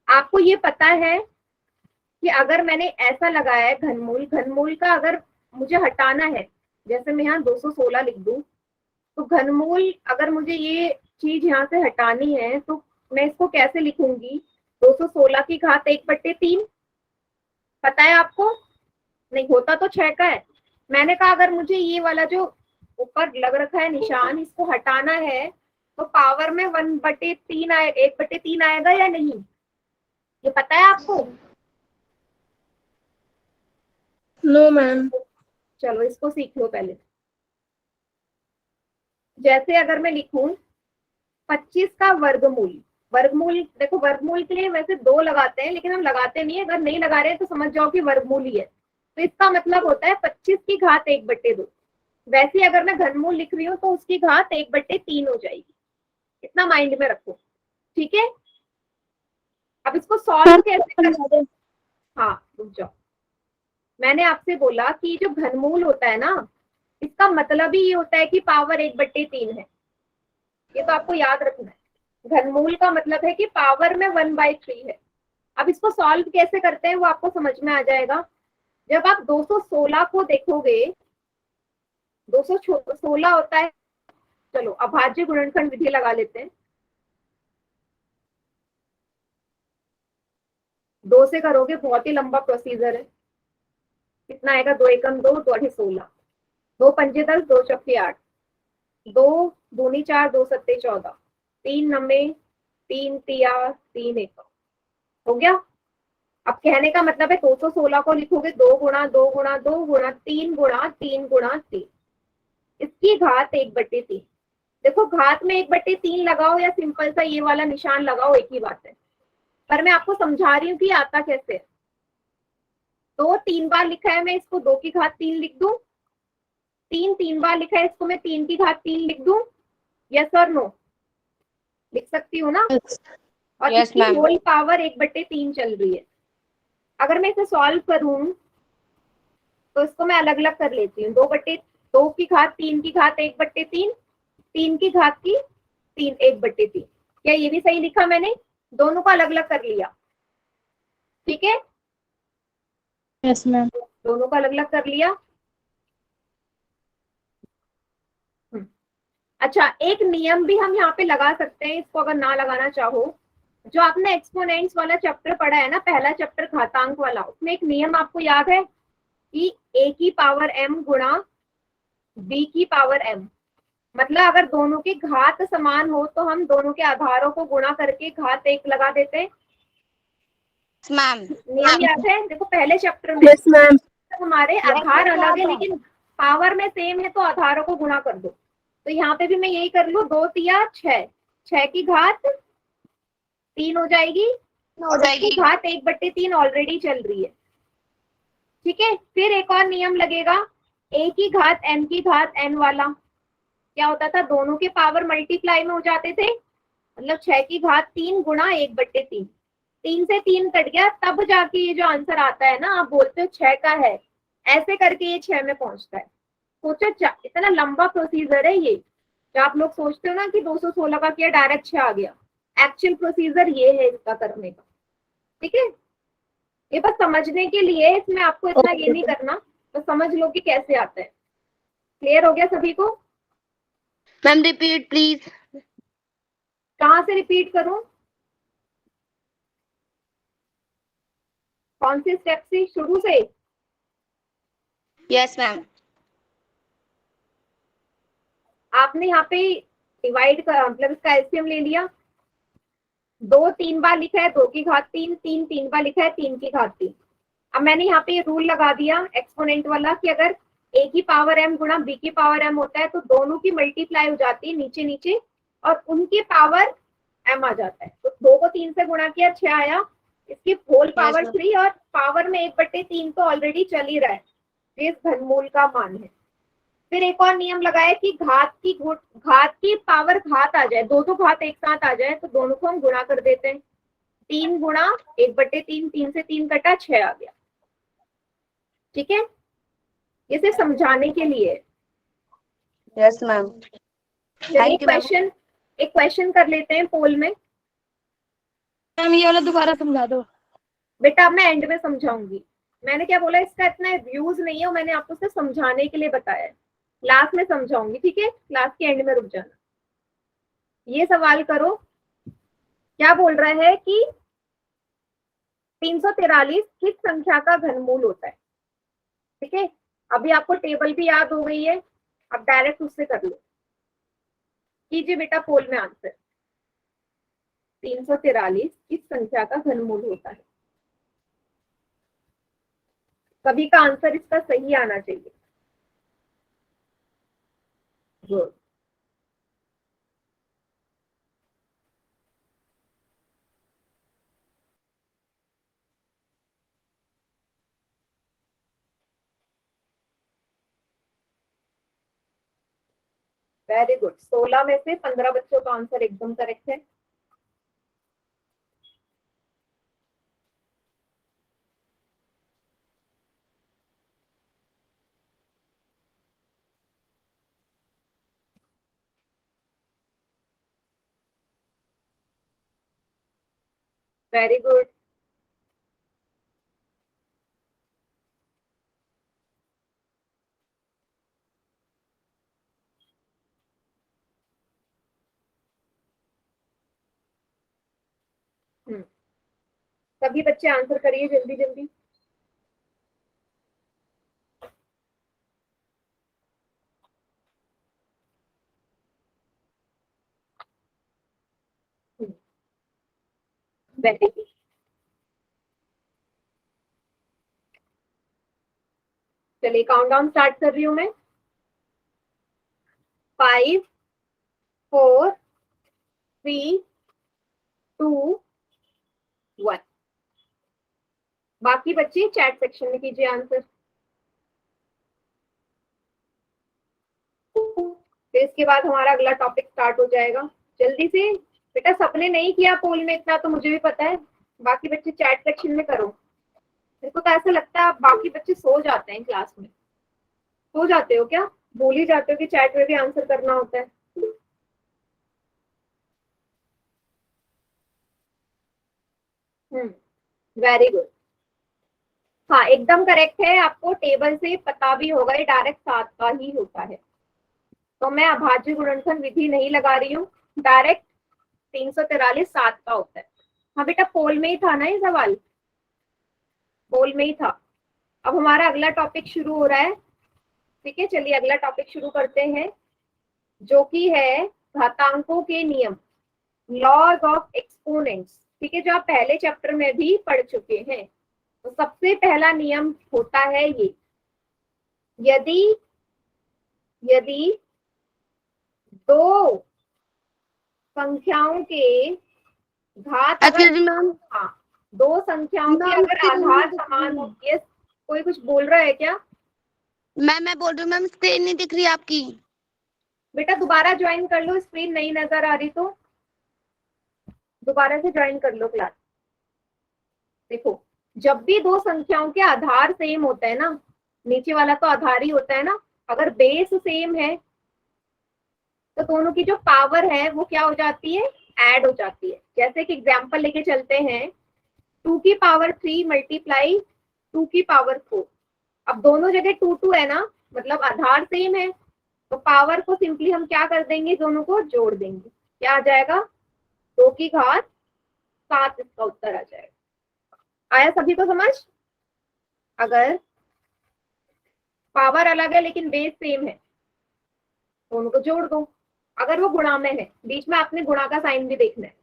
आपको ये पता है कि अगर मैंने ऐसा लगाया है घनमूल, घनमूल का अगर मुझे हटाना है, जैसे मैं यहाँ 216 लिख दूं, तो घनमूल अगर मुझे ये चीज यहाँ से हटानी है तो मैं इसको कैसे लिखूंगी? 216 की घात 1/3। पता है आपको? नहीं, होता तो 6 का है। मैंने कहा अगर मुझे ये वाला जो ऊपर लग रखा है निशान, इसको हटाना है, तो पावर में 1/3 आए, 1/3 आएगा या नहीं? ये पता है आपको? No ma'am. चलो इसको सीख लो पहले। जैसे अगर मैं लिखूं 25 का वर्गमूल, वर्गमूल देखो वर्गमूल के लिए वैसे 2 लगाते हैं, लेकिन हम लगाते नहीं है। अगर नहीं लगा रहे तो समझ जाओ कि वर्गमूल ही है, तो इसका मतलब होता है 25 की घात 1/2। वैसे अगर मैं घनमूल लिख रही हूँ तो उसकी घात 1/3 हो जाएगी। इतना माइंड में रखो, ठीक है? अब इसको सॉल्व कैसे करना? हाँ रुक जाओ, मैंने आपसे बोला कि जो घनमूल होता है ना, इसका मतलब ही ये होता है कि पावर 1/3 है। ये तो आपको याद रखना है। घनमूल का मतलब है कि पावर में 1/3 है। अब इसको सॉल्व कैसे करते हैं वो आपको समझ में आ जाएगा। जब आप 216 को देखोगे, 216 होता है, चलो अभाज्य गुणनखंड विधि लगा लेते हैं। 2 से करोगे बहुत ही लंबा प्रोसीजर है। कितना आएगा, 2 एकम 2, 2 अठी 16, 2 पंजे 10, 2 चौके 8, 2 दूनी 4, 2 सत्ते 14, 3 नब्बे, 3 तिया 3 एकम, हो गया। अब कहने का मतलब है 216 को लिखोगे 2 गुणा 2 गुणा 2 गुणा 3 गुणा 3 गुणा 3, इसकी घात 1/3। देखो घात में 1/3 लगाओ या सिंपल सा ये वाला निशान लगाओ, एक ही बात है, पर मैं आपको समझा रही हूँ कि आता कैसे है। तो 3 बार लिखा है, मैं इसको 2 की घात 3 लिख दूं। 3 बार लिखा है, इसको मैं 3 की घात 3 लिख दूं। यस और नो, लिख सकती हूँ ना। और Yes, इसकी ma'am. होल पावर 1/3 चल रही है। अगर मैं इसे सॉल्व करूं तो इसको मैं अलग अलग कर लेती हूँ। 2 की घात 3 की घात 1/3, 3 की घात की 3 1/3। क्या ये भी सही लिखा मैंने? दोनों को अलग अलग कर लिया, ठीक है। Yes, ma'am. दोनों को अलग अलग कर लिया। अच्छा, एक नियम भी हम यहाँ पे लगा सकते हैं, इसको अगर ना लगाना चाहो। जो आपने एक्सपोनेंट्स वाला चैप्टर पढ़ा है ना, पहला चैप्टर घातांक वाला, उसमें एक नियम आपको याद है कि a की पावर m गुणा b की पावर m। मतलब अगर दोनों की घात समान हो तो हम दोनों के आधारों को गुणा करके घात 1 लगा देते हैं। Ma'am. नियम याद है? देखो पहले चैप्टर में Yes, ma'am. हमारे Yes, आधार yes, अलग है ma'am. लेकिन पावर में सेम है, तो आधारों को गुणा कर दो। तो यहाँ पे भी मैं यही कर लूँ, 2 तिया 6, 6 की घात 3 हो जाएगी, और उसकी घात 1/3 ऑलरेडी चल रही है, ठीक है। फिर एक और नियम लगेगा, a की घात m की घात n वाला। क्या होता था, दोनों के पावर मल्टीप्लाई में हो जाते थे। मतलब 6 की घात 3 गुणा 1/3, 3 से 3 कट गया, तब जाके ये जो आंसर आता है ना, आप बोलते हो 6 का है, ऐसे करके ये 6 में पहुंचता है। सोचो इतना लंबा प्रोसीजर है ये। जो आप लोग सोचते हो ना कि 216 का किया डायरेक्ट 6 आ गया, एक्चुअल प्रोसीजर ये है इसका करने का, ठीक है। ये बस समझने के लिए, इसमें आपको इतना ये नहीं करना, तो समझ लो कि कैसे आता है। क्लियर हो गया सभी को? Ma'am, repeat please. कहाँ से रिपीट करूं, कौन से स्टेप से, शुरू से? Yes, ma'am. आपने यहाँ पे डिवाइड कर, मतलब इसका एलसीएम ले लिया। 2 3 बार लिखा है 2 की घात 3, 3 3 बार लिखा है 3 की घात 3। अब मैंने यहाँ पे रूल लगा दिया एक्सपोनेंट वाला कि अगर a की पावर m गुणा b की पावर m होता है तो दोनों की मल्टीप्लाई हो जाती है नीचे नीचे, और उनकी पावर m आ जाता है। तो 2 को 3 से गुणा किया 6 आया, इसकी होल पावर ma'am. 3, और पावर में 1/3 तो ऑलरेडी चल ही रहा है, इस घनमूल का मान है। फिर एक और नियम लगाया कि घात की पावर घात आ जाए, दो घात एक साथ आ जाए तो दोनों को हम गुणा कर देते हैं। 3 गुणा 1/3, 3 से 3 कटा 6 आ गया, ठीक है। ये सिर्फ समझाने के लिए। Yes, ma'am. चलिए Thank you, ma'am. एक क्वेश्चन कर लेते हैं पोल में। मैम ये वाला दोबारा समझा दो। बेटा अब मैं एंड में समझाऊंगी। मैंने क्या बोला, इसका इतना व्यूज नहीं है, मैंने आपको सिर्फ समझाने के लिए बताया है। क्लास में समझाऊंगी, ठीक है, क्लास के एंड में रुक जाना। ये सवाल करो, क्या बोल रहा है कि 343 किस संख्या का घनमूल होता है, ठीक है। अभी आपको टेबल भी याद हो गई है, अब डायरेक्ट उससे कर लो। कीजिए बेटा पोल में आंसर, 343 किस संख्या का घनमूल होता है। सभी का आंसर इसका सही आना चाहिए। गुड। वेरी गुड, 16 में से 15 बच्चों का आंसर एकदम करेक्ट है। Very good. सभी बच्चे आंसर करिए जल्दी जल्दी। Very good. चलिए काउंटडाउन स्टार्ट कर रही हूं मैं। 5 4 3 2 1। बाकी बच्चे चैट सेक्शन में कीजिए आंसर। फिर इसके बाद हमारा अगला टॉपिक स्टार्ट हो जाएगा। जल्दी से बेटा, सबने नहीं किया पोल में इतना तो मुझे भी पता है, बाकी बच्चे चैट सेक्शन में करो। मेरे को तो ऐसा लगता है बाकी बच्चे सो जाते हैं क्लास में। सो जाते हो क्या? भूल ही जाते हो कि चैट में भी आंसर करना होता है। Very good. हाँ एकदम करेक्ट है, आपको टेबल से पता भी होगा ये डायरेक्ट 7 का ही होता है। तो मैं अभाज्य गुणनफल विधि नहीं लगा रही हूँ, डायरेक्ट 343 7 का होता है। हाँ बेटा, पोल में ही था ना ये सवाल, पोल में ही था। अब हमारा अगला टॉपिक शुरू हो रहा है। ठीक है, चलिए अगला टॉपिक शुरू करते हैं, जो कि है घातांकों के नियम, लॉज ऑफ एक्सपोनेंट्स। ठीक है, जो आप पहले चैप्टर में भी पढ़ चुके हैं। तो सबसे पहला नियम होता है ये, यदि यदि दो संख्याओं के घात अगर, मैम, हाँ, दो संख्याओं के अगर आधार समान हो। यस, कोई कुछ बोल रहा है क्या? मैं बोल रही हूँ मैम, स्क्रीन नहीं दिख रही आपकी। बेटा दोबारा ज्वाइन कर लो, स्क्रीन नहीं नजर आ रही तो दोबारा से ज्वाइन कर लो क्लास। देखो, जब भी दो संख्याओं के आधार सेम होता है ना, नीचे वाला तो आधार ही होता है ना, अगर बेस सेम है तो दोनों की जो पावर है वो क्या हो जाती है, ऐड हो जाती है। जैसे कि एग्जांपल लेके चलते हैं, 2 की पावर 3 मल्टीप्लाई 2 की पावर 4। अब दोनों जगह 2 2 है ना, मतलब आधार सेम है, तो पावर को सिंपली हम क्या कर देंगे, दोनों को जोड़ देंगे। क्या आ जाएगा, 2 की घात 7 इसका उत्तर आ जाएगा। आया सभी को समझ? अगर पावर अलग है लेकिन बेस सेम है, दोनों को जोड़ दो। अगर वो गुणा में है, बीच में आपने गुणा का साइन भी देखना है,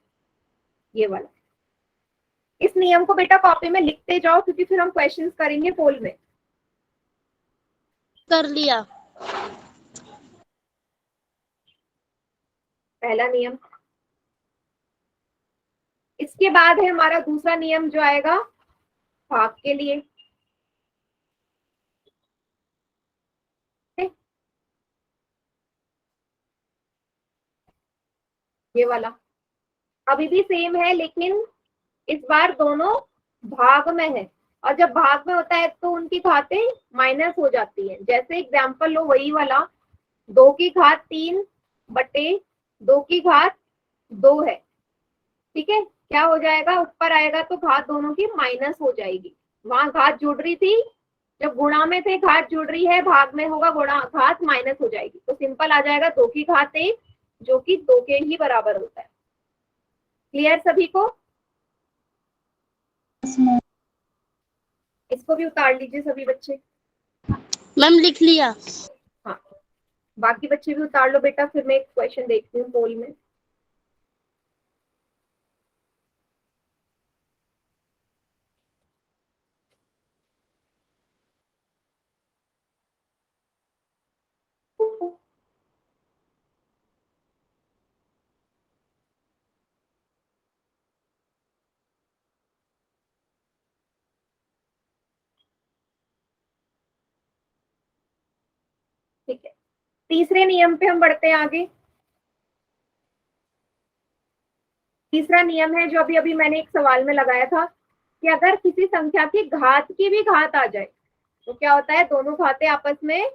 ये वाला। इस नियम को बेटा कॉपी में लिखते जाओ, क्योंकि फिर हम क्वेश्चंस करेंगे पोल में। कर लिया। पहला नियम। इसके बाद है हमारा दूसरा नियम जो आएगा भाग के लिए। ये वाला अभी भी सेम है, लेकिन इस बार दोनों भाग में है, और जब भाग में होता है तो उनकी घातें माइनस हो जाती है। जैसे एग्जांपल लो वही वाला, 2 की घात 3 बटे 2 की घात 2 है। ठीक है, क्या हो जाएगा, ऊपर आएगा तो घात दोनों की माइनस हो जाएगी। वहां घात जुड़ रही थी, जब गुणा में थे घात जुड़ रही है, भाग में होगा गुणा, घात माइनस हो जाएगी। तो सिंपल आ जाएगा 2 की घात 1, जो कि 2 के ही बराबर होता है। क्लियर सभी को? इसको भी उतार लीजिए सभी बच्चे। मैम लिख लिया। हाँ, बाकी बच्चे भी उतार लो बेटा, फिर मैं एक क्वेश्चन देखती हूँ पोल में। ठीक है, तीसरे नियम पे हम बढ़ते हैं आगे। तीसरा नियम है जो अभी अभी मैंने एक सवाल में लगाया था, कि अगर किसी संख्या की घात की भी घात आ जाए तो क्या होता है, दोनों घातें आपस में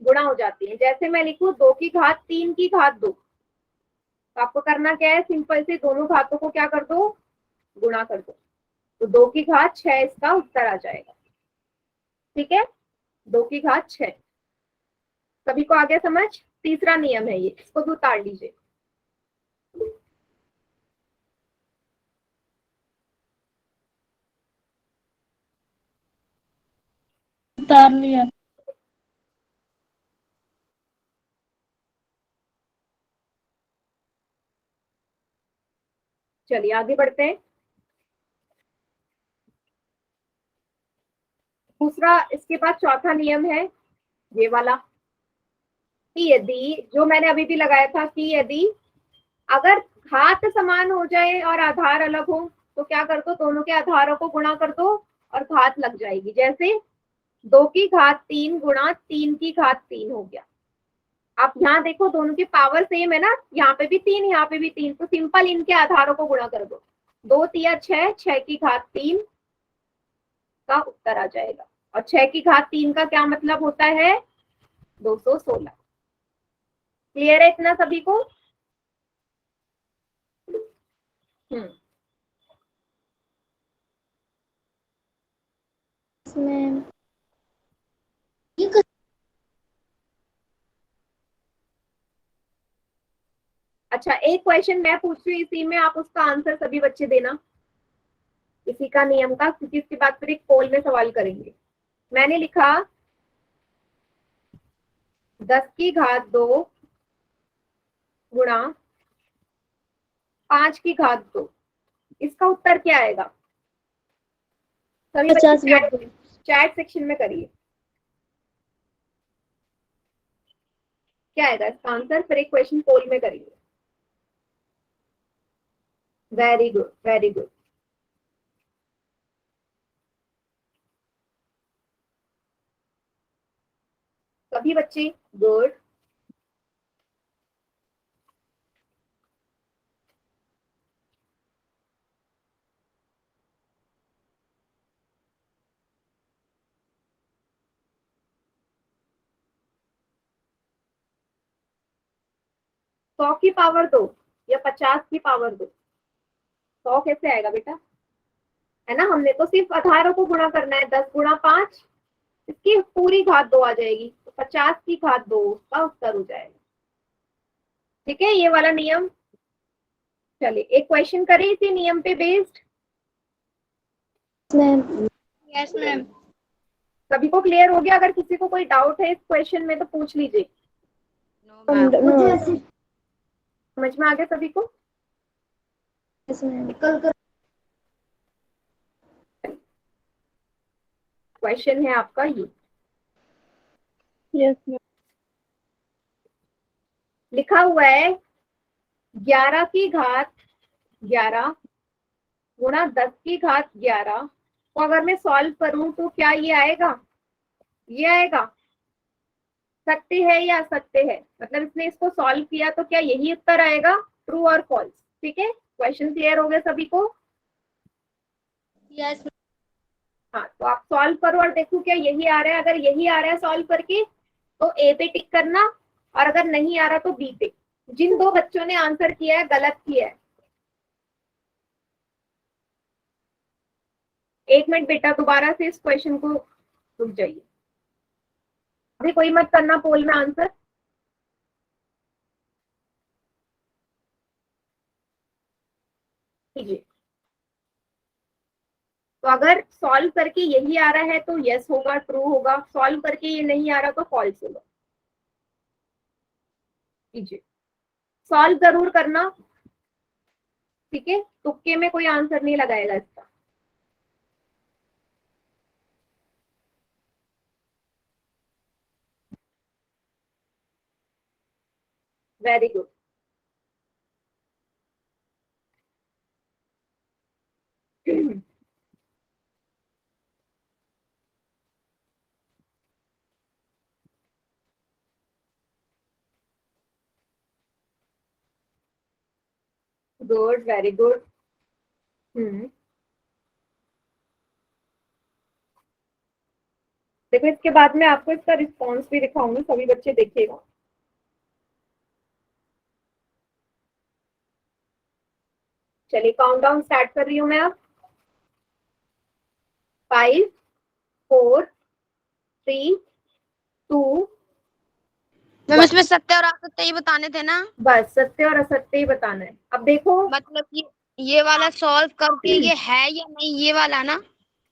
गुणा हो जाती हैं। जैसे मैं लिखूं 2 की घात 3 की घात 2, तो आपको करना क्या है, सिंपल से दोनों घातों को क्या कर दो, गुणा कर दो। तो 2 की घात 6 इसका उत्तर आ जाएगा। ठीक है, 2 की घात 6। सभी को आ गया समझ? तीसरा नियम है ये, इसको भी उतार लीजिए। उतार लिया। चलिए आगे बढ़ते हैं। दूसरा, इसके बाद चौथा नियम है ये वाला, कि यदि, जो मैंने अभी भी लगाया था, कि यदि अगर घात समान हो जाए और आधार अलग हो तो क्या कर दो, दोनों के आधारों को गुणा कर दो और घात लग जाएगी। जैसे 2 की घात 3 गुणा 3 की घात 3 हो गया। आप यहाँ देखो दोनों की पावर सेम है ना, यहाँ पे भी 3 यहाँ पे भी 3, तो सिंपल इनके आधारों को गुणा कर दो। 2 तिया 6, 6 की घात 3 का उत्तर आ जाएगा। और 6 की घात 3 का क्या मतलब होता है, 216। क्लियर है इतना सभी को? मैम अच्छा, एक क्वेश्चन मैं पूछ रही हूँ, इसी में आप उसका आंसर सभी बच्चे देना, इसी का नियम का, क्योंकि इसके बाद फिर एक पोल में सवाल करेंगे। मैंने लिखा 10 की घात 2 गुणा 5 की घात 2, इसका उत्तर क्या आएगा? सभी बच्चे 50। चैट सेक्शन में करिए, क्या आएगा इसका आंसर, फिर एक क्वेश्चन पोल में करिए। Very good, very good. सभी बच्चे गुड। सौ की पावर 2 या 50 की पावर 2, 100 कैसे आएगा बेटा? है ना, हमने तो सिर्फ आधारों को गुणा करना है। 10 गुणा 5, इसकी पूरी घात 2 आ जाएगी, तो 50 की घात 2 का उत्तर हो जाएगा। ठीक है, ये वाला नियम। चलिए एक क्वेश्चन करें इसी नियम पे बेस्ड। Ma'am yes ma'am. सभी को क्लियर हो गया? अगर किसी को कोई डाउट है इस क्वेश्चन में तो पूछ लीजिए। No ma'am. समझ में आ गया सभी को? क्वेश्चन है आपका ये, यस मैम। लिखा हुआ है 11 की घात 11 गुणा 10 की घात 11 को अगर मैं सॉल्व करूं तो क्या ये आएगा? ये आएगा? सत्य है या असत्य है, मतलब इसने इसको सॉल्व किया तो क्या यही उत्तर आएगा, ट्रू और फॉल्स? ठीक है, क्वेश्चन क्लियर हो गया सभी को? यस हाँ, तो आप सॉल्व करो और देखो क्या यही आ रहा है। अगर यही आ रहा है सॉल्व करके तो ए पे टिक करना, और अगर नहीं आ रहा तो बी पे। जिन 2 बच्चों ने आंसर किया है गलत किया है। 1 मिनट बेटा, दोबारा से इस क्वेश्चन को रुक जाइए, अभी कोई मत करना पोल में आंसर। कीजिए। तो अगर सॉल्व करके यही आ रहा है तो यस होगा, ट्रू होगा। सॉल्व करके ये नहीं आ रहा तो फॉल्स होगा। कीजिए, सॉल्व जरूर करना, ठीक है? तुक्के में कोई आंसर नहीं लगाएगा इसका। Very good. Good, very good. देखो इसके बाद में आपको इसका रिस्पॉन्स भी दिखाऊंगी, सभी बच्चे देखिएगा। चलिए काउंटडाउन स्टार्ट कर रही हूँ मैं अब। 5 4 3 2। मैम इसमें सत्य और असत्य ही बताने थे ना? बस सत्य और असत्य ही बताना है। अब देखो, मतलब ये वाला सॉल्व करके ये है या नहीं, ये वाला ना?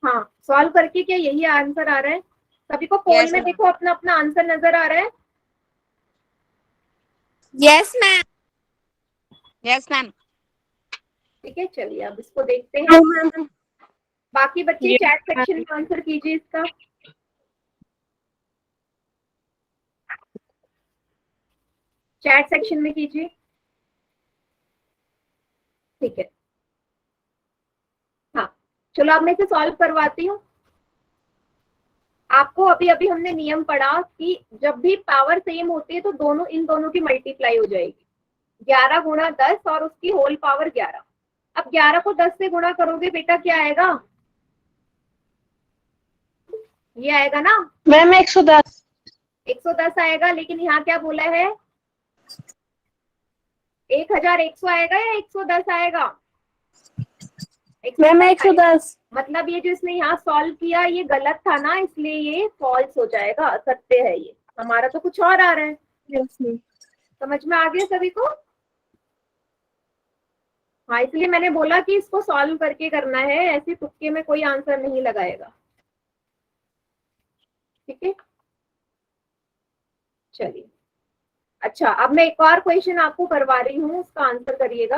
हाँ, सॉल्व करके क्या यही आंसर आ रहा है? सभी को फोन Yes, में ma'am. देखो अपना अपना आंसर नजर आ रहा है? Yes, ma'am. Yes, ma'am. ठीक है, चलिए अब इसको देखते हैं। मैम। बाकी बच्चे Yes, चैट सेक्शन में आंसर कीजिए इसका। चैट सेक्शन में कीजिए। ठीक है, हाँ चलो अब मैं इसे सॉल्व करवाती हूँ। आपको अभी अभी हमने नियम पढ़ा कि जब भी पावर सेम होती है तो दोनों इन दोनों की मल्टीप्लाई हो जाएगी। 11 गुणा 10 और उसकी होल पावर 11। अब 11 को 10 से गुणा करोगे बेटा क्या आएगा? ये आएगा ना मैम 110। 110 आएगा, लेकिन यहाँ क्या बोला है? 1100 आएगा या 110 आएगा? मैम 110 आएगा। 110। मतलब ये जो इसने यहाँ सॉल्व किया ये गलत था ना, इसलिए ये फॉल्स हो जाएगा, सत्य है ये। हमारा तो कुछ और आ रहा है। Yes ma'am. समझ में आ गया सभी को? हाँ, इसलिए मैंने बोला कि इसको सॉल्व करके करना है, ऐसे तुक्के में कोई आंसर नहीं लगाएगा। ठीक है, चलिए। अच्छा, अब मैं एक और क्वेश्चन आपको करवा रही हूँ, उसका आंसर करिएगा।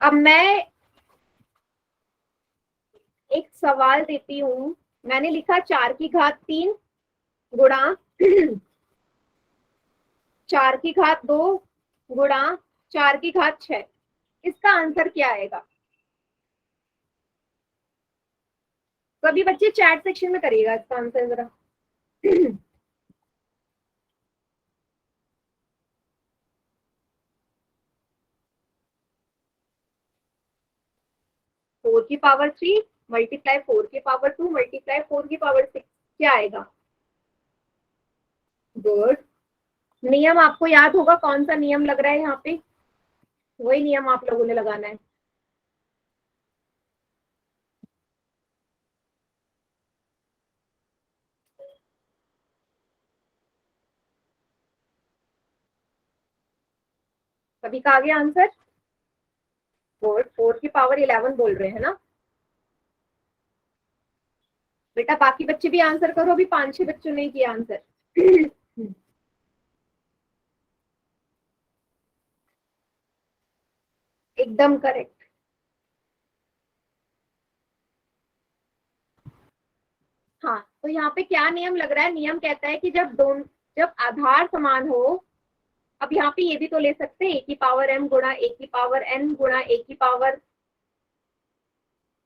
अब मैं एक सवाल देती हूँ। मैंने लिखा 4 की घात 3 गुणा 4 की घात 2 गुणा 4 की घात 6। इसका आंसर क्या आएगा? सभी बच्चे चैट सेक्शन में करिएगा इसका आंसर जरा। फोर की पावर 3 मल्टीप्लाई 4 की पावर 2 मल्टीप्लाई 4 की पावर 6 क्या आएगा? गुड। नियम आपको याद होगा, कौन सा नियम लग रहा है यहाँ पे? वही नियम आप लोगों ने लगाना है। सभी का आ गया आंसर? गुड। 4 की पावर 11 बोल रहे हैं ना बेटा? बाकी बच्चे भी आंसर करो, अभी 5-6 बच्चों ने किया आंसर। एकदम करेक्ट। हाँ, तो यहाँ पे क्या नियम लग रहा है? नियम कहता है कि जब आधार समान हो। अब यहाँ पे ये भी तो ले सकते हैं, ए की पावर m गुणा ए की पावर n गुणा ए की पावर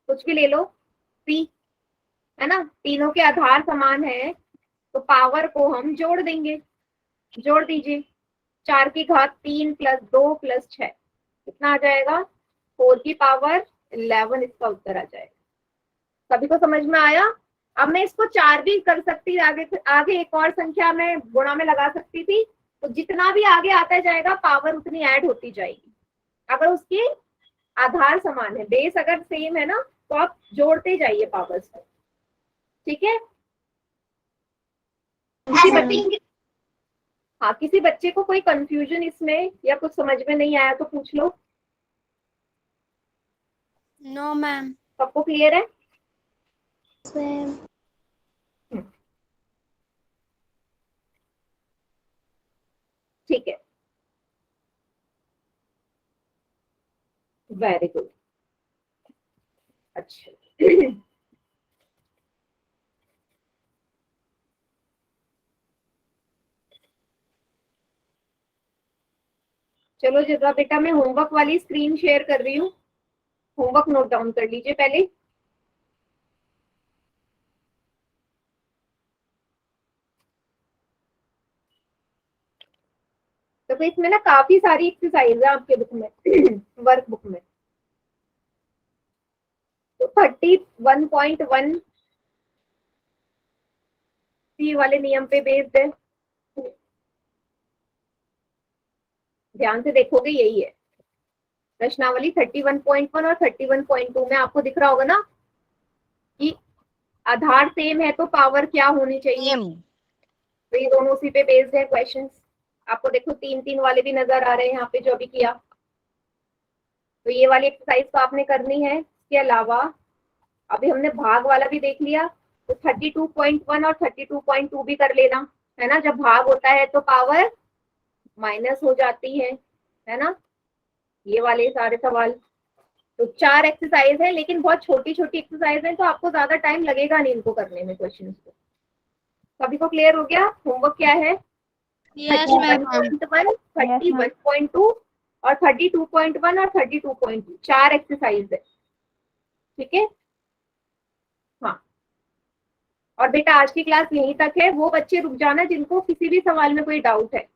कुछ भी ले लो p, है ना? तीनों के आधार समान है तो पावर को हम जोड़ देंगे। जोड़ दीजिए। 4 की घात 3 प्लस 2 प्लस 6 कितना आ जाएगा? 4 की पावर 11 इसका उत्तर आ जाएगा। सभी को समझ में आया? अब मैं इसको 4 भी कर सकती, आगे आगे एक और संख्या में गुणा में लगा सकती थी। तो जितना भी आगे आता जाएगा पावर उतनी ऐड होती जाएगी। अगर उसकी आधार समान है, बेस अगर सेम है ना, तो आप जोड़ते जाइए पावर्स को। ठीक है? किसी बच्चे हाँ, किसी बच्चे को कोई कंफ्यूजन इसमें या कुछ समझ में नहीं आया तो पूछ लो। No, ma'am. सबको क्लियर है? मैम ठीक है, वेरी गुड। अच्छा, चलो जरा बेटा मैं होमवर्क वाली स्क्रीन शेयर कर रही हूँ। होमवर्क नोट डाउन कर लीजिए पहले। तो इसमें ना काफी सारी एक्सरसाइज है आपके बुक में, वर्क बुक में। तो 31.1 सी वाले नियम पे बेस्ड है। ध्यान से देखोगे यही है प्रश्नावली। 31.1 और 31.2 में आपको दिख रहा होगा ना कि आधार सेम है तो पावर क्या होनी चाहिए। Same. तो ये दोनों उसी पे बेस्ड है क्वेश्चंस। आपको देखो 3-3 वाले भी नजर आ रहे हैं यहाँ पे जो अभी किया। तो ये वाली एक्सरसाइज तो आपने करनी है। इसके अलावा अभी हमने भाग वाला भी देख लिया, तो 32.1 और 32.2 भी कर लेना, है ना। जब भाग होता है तो पावर माइनस हो जाती है ना। ये वाले सारे सवाल, तो 4 एक्सरसाइज है, लेकिन बहुत छोटी छोटी एक्सरसाइज है, तो आपको ज्यादा टाइम लगेगा नहीं इनको करने में, क्वेश्चन को। सभी को क्लियर हो गया? होमवर्क क्या है? Yes ma'am. 31.1, 31.2 और 32.1 और 32.2, 4 एक्सरसाइज है, ठीक है। हाँ, और बेटा आज की क्लास यहीं तक है। वो बच्चे रुक जाना जिनको किसी भी सवाल में कोई डाउट है।